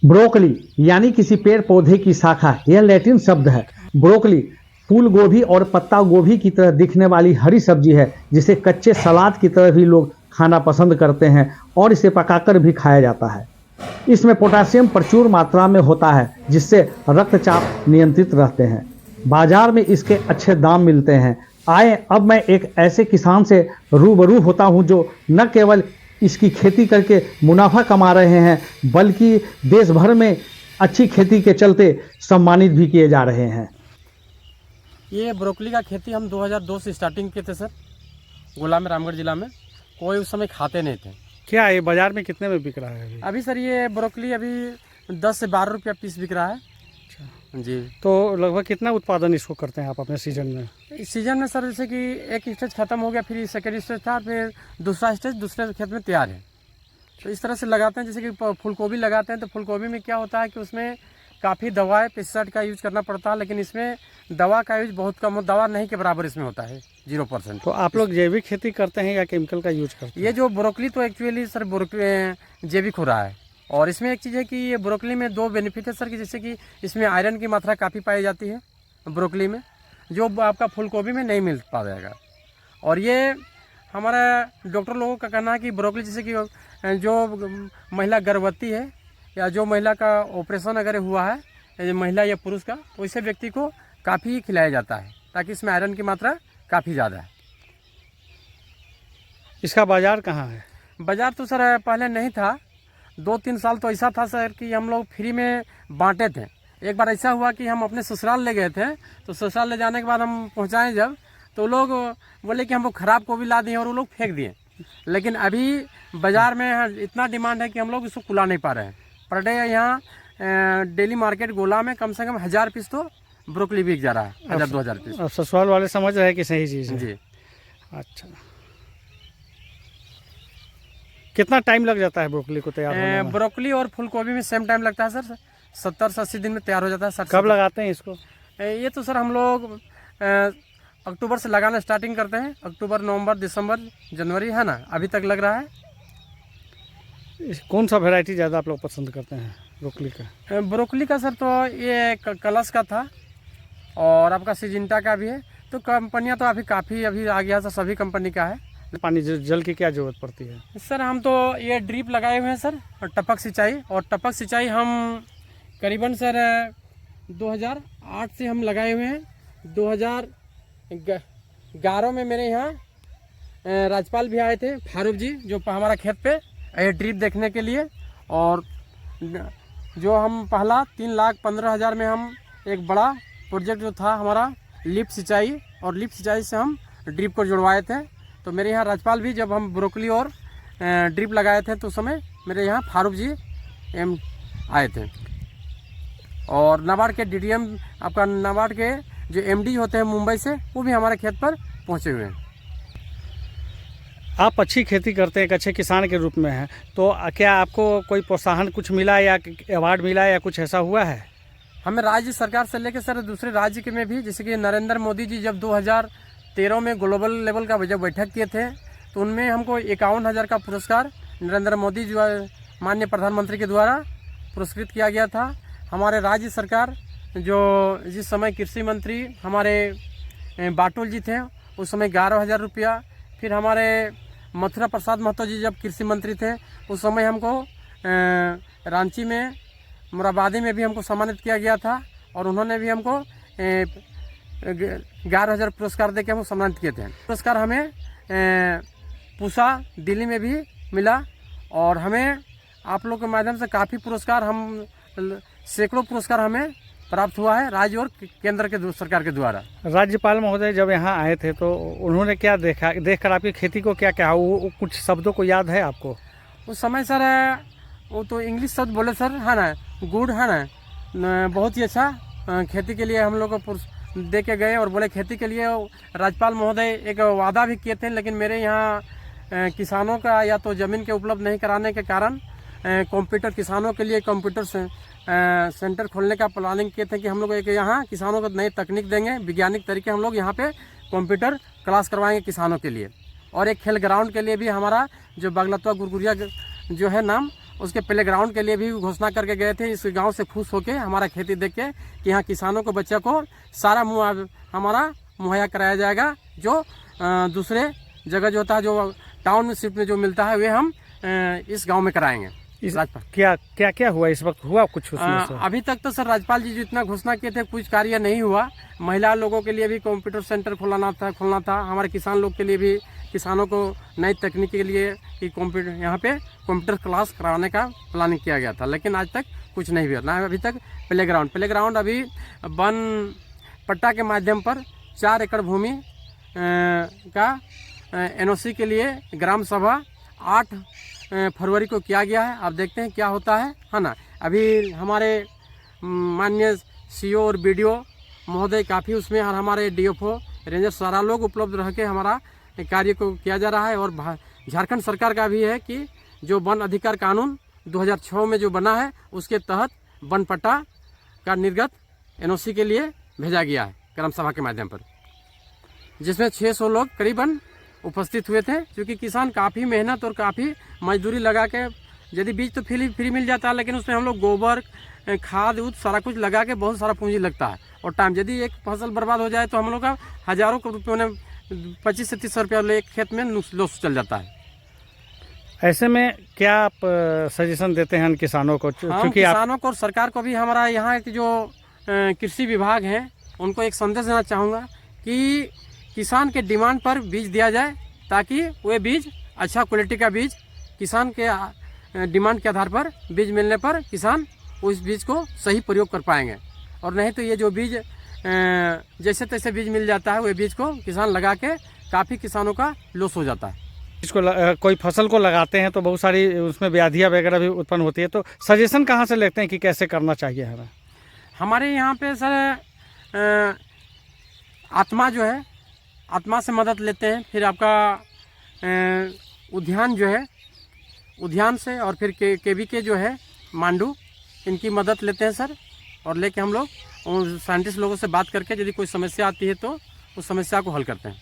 Broccoli यानी किसी पेड़ पौधे की शाखा, यह लैटिन शब्द है। ब्रोकली फूल गोभी और पत्ता गोभी की तरह दिखने वाली हरी सब्जी है, जिसे कच्चे सलाद की तरह भी लोग खाना पसंद करते हैं और इसे पकाकर भी खाया जाता है। इसमें पोटासियम प्रचुर मात्रा में होता है, जिससे रक्तचाप नियंत्रित रहते हैं। बाजार में इसके अच्छे दाम मिलते हैं। आए अब मैं एक ऐसे किसान से रूबरू होता हूं जो न केवल इसकी खेती करके मुनाफा कमा रहे हैं, बल्कि देश भर में अच्छी खेती के चलते सम्मानित भी किए जा रहे हैं। ये ब्रोकली का खेती हम 2002 से स्टार्टिंग किए थे सर, गोला में, रामगढ़ जिला में। कोई उस समय खाते नहीं थे। क्या है बाजार में कितने में बिक रहा है अभी सर ये ब्रोकली अभी 10 से 12 रुपया पीस बिक रहा है। अच्छा जी। तो लगभग कितना उत्पादन इसको करते हैं आप अपने सीजन में? इस सीजन में सर जैसे कि एक स्टेज खत्म हो गया, फिर सेकेंड स्टेज था, फिर दूसरा स्टेज दूसरे खेत में तैयार है। तो इस तरह से लगाते हैं। जैसे कि फूलगोभी लगाते हैं तो फूलगोभी में क्या होता है कि उसमें काफ़ी दवाएं पेस्टिसाइड का यूज करना पड़ता है, लेकिन इसमें दवा का यूज बहुत कम, दवा नहीं के बराबर इसमें होता है, 0%। तो आप लोग जैविक खेती करते हैं या केमिकल का यूज करते हैं? ये जो ब्रोकली तो एक्चुअली सर जैविक हो रहा है। और इसमें एक चीज़ है कि ये ब्रोकली में 2 बेनिफिट है सर, कि जैसे कि इसमें आयरन की मात्रा काफ़ी पाई जाती है ब्रोकली में, जो आपका फूलगोभी में नहीं मिल पाएगा। और ये हमारा डॉक्टर लोगों का कहना है कि ब्रोकली जैसे कि जो महिला गर्भवती है या जो महिला का ऑपरेशन अगर हुआ है, महिला या पुरुष का, तो ऐसे व्यक्ति को काफ़ी खिलाया जाता है, ताकि इसमें आयरन की मात्रा काफ़ी ज़्यादा है। इसका बाजार कहाँ है? बाजार तो सर पहले नहीं था, 2-3 साल तो ऐसा था सर कि हम लोग फ्री में बांटे थे। एक बार ऐसा हुआ कि हम अपने ससुराल ले गए थे, तो ससुराल ले जाने के बाद हम पहुंचाएं जब, तो लोग बोले कि हमको ख़राब गोभी ला दिए और वो लोग फेंक दिए। लेकिन अभी बाज़ार में इतना डिमांड है कि हम लोग इसको कुला नहीं पा रहे हैं। पर डे यहाँ डेली मार्केट गोला में कम से कम 1000 पीस तो ब्रोकली बिक जा रहा है, 1000-2000 पीस। अब ससुराल वाले समझ रहे हैं कि सही चीज़ है। जी। अच्छा, कितना टाइम लग जाता है ब्रोकली को तैयार होने में? ब्रोकली और फूलगोभी में सेम टाइम लगता है सर, 70 से 80 दिन में तैयार हो जाता है सर। कब लगाते हैं इसको? ये तो सर हम लोग अक्टूबर से लगाना स्टार्टिंग करते हैं। अक्टूबर, नवंबर, दिसंबर, जनवरी है ना, अभी तक लग रहा है। कौन सा वैरायटी ज़्यादा आप लोग पसंद करते हैं ब्रोकली का? ब्रोकली का सर तो ये कलश का था, और आपका सिजिंटा का भी है। तो कंपनियां तो काफ़ी अभी आ गया सर, सभी कंपनी का है। पानी जल की क्या ज़रूरत पड़ती है? सर हम तो ये ड्रिप लगाए हुए हैं सर, और टपक सिंचाई। और टपक सिंचाई हम करीबन सर 2008 से हम लगाए हुए हैं। 2011 में मेरे यहाँ राज्यपाल भी आए थे, फारूक जी, जो हमारा खेत पे ये ड्रिप देखने के लिए। और जो हम पहला 3,15,000 में हम एक बड़ा प्रोजेक्ट जो था हमारा लिफ्ट सिंचाई, और लिफ्ट सिंचाई से हम ड्रिप को जुड़वाए थे। तो मेरे यहाँ राज्यपाल भी, जब हम ब्रोकली और ड्रिप लगाए थे, तो उस समय मेरे यहाँ फारूक जी आए थे। और नाबार्ड के DDM, आपका नाबार्ड के जो MD होते हैं मुंबई से, वो भी हमारे खेत पर पहुँचे हुए हैं। आप अच्छी खेती करते हैं, एक अच्छे किसान के रूप में हैं, तो क्या आपको कोई प्रोत्साहन कुछ मिला या अवार्ड मिला या कुछ ऐसा हुआ है? हमें राज्य सरकार से लेकर सर दूसरे राज्य के में भी, जैसे कि नरेंद्र मोदी जी जब 2013 में ग्लोबल लेवल का जब बैठक किए थे, तो उनमें हमको 51,000 का पुरस्कार नरेंद्र मोदी जी माननीय प्रधानमंत्री के द्वारा पुरस्कृत किया गया था। हमारे राज्य सरकार जो जिस समय कृषि मंत्री हमारे बाटुल जी थे, उस समय 11,000 रुपया। फिर हमारे मथुरा प्रसाद महतो जी जब कृषि मंत्री थे, उस समय हमको रांची में, मुराबादी में भी हमको सम्मानित किया गया था, और उन्होंने भी हमको 11,000 पुरस्कार देके हमको सम्मानित किए थे। पुरस्कार हमें पूसा दिल्ली में भी मिला, और हमें आप लोग के माध्यम से काफ़ी पुरस्कार, हम सैकड़ों पुरस्कार हमें प्राप्त हुआ है राज्य और केंद्र के सरकार के द्वारा। राज्यपाल महोदय जब यहाँ आए थे तो उन्होंने क्या देखा, देखकर आपकी खेती को क्या कहा? वो कुछ शब्दों को याद है आपको? उस समय सर वो तो इंग्लिश शब्द बोले सर, है ना, गुड, है ना, बहुत ही अच्छा खेती के लिए हम लोग को दे के गए, और बोले खेती के लिए राज्यपाल महोदय एक वादा भी किए थे। लेकिन मेरे यहाँ किसानों का या तो ज़मीन के उपलब्ध नहीं कराने के कारण कंप्यूटर, किसानों के लिए कंप्यूटर सेंटर खोलने का प्लानिंग किए थे, कि हम लोग एक यहाँ किसानों को नई तकनीक देंगे, वैज्ञानिक तरीके हम लोग यहाँ पे कंप्यूटर क्लास करवाएंगे किसानों के लिए। और एक खेल ग्राउंड के लिए भी हमारा जो बगलतवा गुरगुरिया जो है नाम, उसके प्ले ग्राउंड के लिए भी घोषणा करके गए थे। इस गांव से खुश होके हमारा खेती देख के कि यहाँ किसानों को बच्चे को सारा हमारा मुहैया कराया जाएगा, जो दूसरे जगह जो होता है, जो टाउनशिप में जो मिलता है, वे हम इस गांव में कराएंगे। इस क्या क्या क्या हुआ इस वक्त, हुआ कुछ उसमें से? अभी तक तो सर राज्यपाल जी जितना घोषणा किए थे कुछ कार्य नहीं हुआ। महिला लोगों के लिए भी कंप्यूटर सेंटर खोलना था। हमारे किसान लोग के लिए भी, किसानों को नई तकनीक के लिए कि कंप्यूटर यहाँ पे कंप्यूटर क्लास कराने का प्लानिंग किया गया था, लेकिन आज तक कुछ नहीं हुआ ना। अभी तक प्ले ग्राउंड अभी वन पट्टा के माध्यम पर 4 एकड़ भूमि का NOC के लिए ग्राम सभा 8 फरवरी को किया गया है। अब देखते हैं क्या होता है ना। अभी हमारे माननीय CO और BDO महोदय काफ़ी उसमें, और हमारे DFO रेंजर सारा लोग उपलब्ध रह के हमारा कार्य को किया जा रहा है। और झारखंड सरकार का भी है कि जो वन अधिकार कानून 2006 में जो बना है, उसके तहत वन पट्टा का निर्गत NOC के लिए भेजा गया है ग्राम सभा के माध्यम पर, जिसमें 600 लोग करीबन उपस्थित हुए थे। क्योंकि किसान काफ़ी मेहनत और काफ़ी मजदूरी लगा के, यदि बीज तो फ्री मिल जाता है, लेकिन उसमें हम लोग गोबर, खाद उद सारा कुछ लगा के बहुत सारा पूंजी लगता है और टाइम। यदि एक फसल बर्बाद हो जाए तो हम लोग का हज़ारों रुपये में 25 से 30 रुपया एक खेत में लॉस चल जाता है। ऐसे में क्या आप सजेशन देते हैं किसानों को? क्योंकि किसानों को और सरकार को भी, हमारा यहाँ के जो कृषि विभाग हैं, उनको एक संदेश देना चाहूँगा कि किसान के डिमांड पर बीज दिया जाए, ताकि वे बीज अच्छा क्वालिटी का बीज किसान के डिमांड के आधार पर बीज मिलने पर किसान उस बीज को सही प्रयोग कर पाएंगे। और नहीं तो ये जो बीज जैसे तैसे बीज मिल जाता है, वे बीज को किसान लगा के काफ़ी किसानों का लॉस हो जाता है। इसको कोई फसल को लगाते हैं तो बहुत सारी उसमें व्याधियाँ वगैरह भी उत्पन्न होती है, तो सजेशन कहाँ से लेते हैं कि कैसे करना चाहिए हमें? हमारे यहाँ पे सर आत्मा जो है, आत्मा से मदद लेते हैं। फिर आपका उद्यान जो है, उद्यान से, और फिर KVK जो है मांडू, इनकी मदद लेते हैं सर। और लेके हम लोग साइंटिस्ट लोगों से बात करके यदि कोई समस्या आती है तो उस समस्या को हल करते हैं।